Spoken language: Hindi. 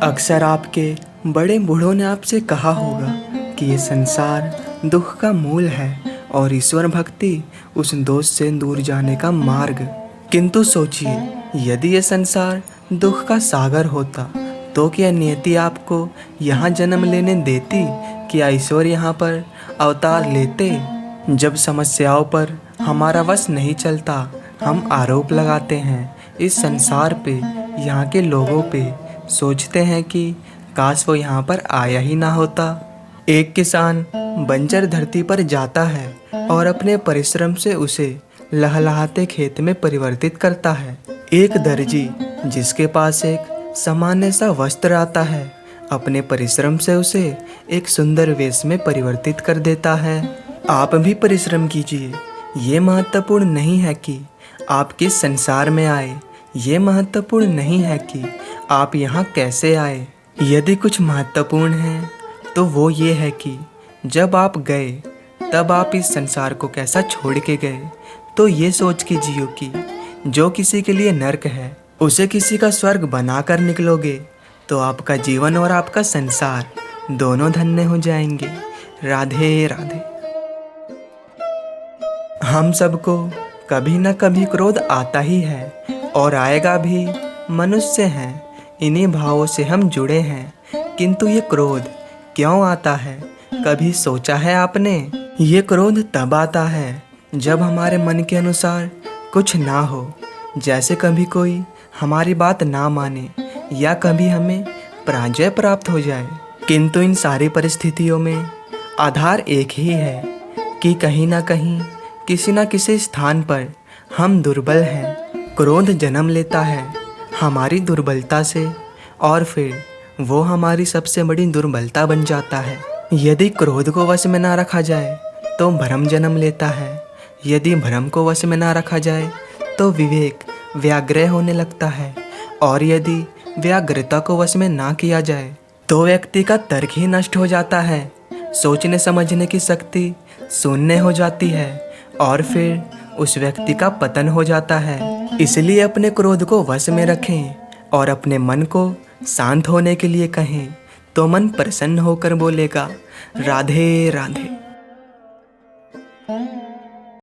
अक्सर आपके बड़े बूढ़ों ने आपसे कहा होगा कि ये संसार दुख का मूल है और ईश्वर भक्ति उस दोष से दूर जाने का मार्ग। किंतु सोचिए, यदि ये संसार दुख का सागर होता तो क्या नियति आपको यहाँ जन्म लेने देती? क्या ईश्वर यहाँ पर अवतार लेते? जब समस्याओं पर हमारा वश नहीं चलता, हम आरोप लगाते हैं इस संसार पे, यहाँ के लोगों पे। सोचते हैं कि काश वो यहाँ पर आया ही ना होता। एक किसान बंजर धरती पर जाता है और अपने परिश्रम से उसे लहलहाते खेत में परिवर्तित करता है। एक दर्जी जिसके पास एक सामान्य सा वस्त्र आता है, अपने परिश्रम से उसे एक सुंदर वेश में परिवर्तित कर देता है। आप भी परिश्रम कीजिए। ये महत्वपूर्ण नहीं है कि आप किस संसार में आए, ये महत्वपूर्ण नहीं है कि आप यहाँ कैसे आए। यदि कुछ महत्वपूर्ण है तो वो ये है कि जब आप गए तब आप इस संसार को कैसा छोड़ के गए। तो ये सोच के जियो कि जो किसी के लिए नर्क है उसे किसी का स्वर्ग बनाकर निकलोगे तो आपका जीवन और आपका संसार दोनों धन्य हो जाएंगे। राधे राधे। हम सबको कभी न कभी क्रोध आता ही है और आएगा भी। मनुष्य हैं, इन्हीं भावों से हम जुड़े हैं। किंतु ये क्रोध क्यों आता है, कभी सोचा है आपने? ये क्रोध तब आता है जब हमारे मन के अनुसार कुछ ना हो, जैसे कभी कोई हमारी बात ना माने या कभी हमें पराजय प्राप्त हो जाए। किंतु इन सारी परिस्थितियों में आधार एक ही है कि कहीं ना कहीं किसी न किसी स्थान पर हम दुर्बल हैं। क्रोध जन्म लेता है हमारी दुर्बलता से और फिर वो हमारी सबसे बड़ी दुर्बलता बन जाता है। यदि क्रोध को वश में ना रखा जाए तो भ्रम जन्म लेता है। यदि भ्रम को वश में ना रखा जाए तो विवेक व्याग्रह होने लगता है और यदि व्याग्रता को वश में ना किया जाए तो व्यक्ति का तर्क ही नष्ट हो जाता है। सोचने समझने की शक्ति शून्य हो जाती है और फिर उस व्यक्ति का पतन हो जाता है। इसलिए अपने क्रोध को वश में रखें और अपने मन को शांत होने के लिए कहें तो मन प्रसन्न होकर बोलेगा राधे राधे।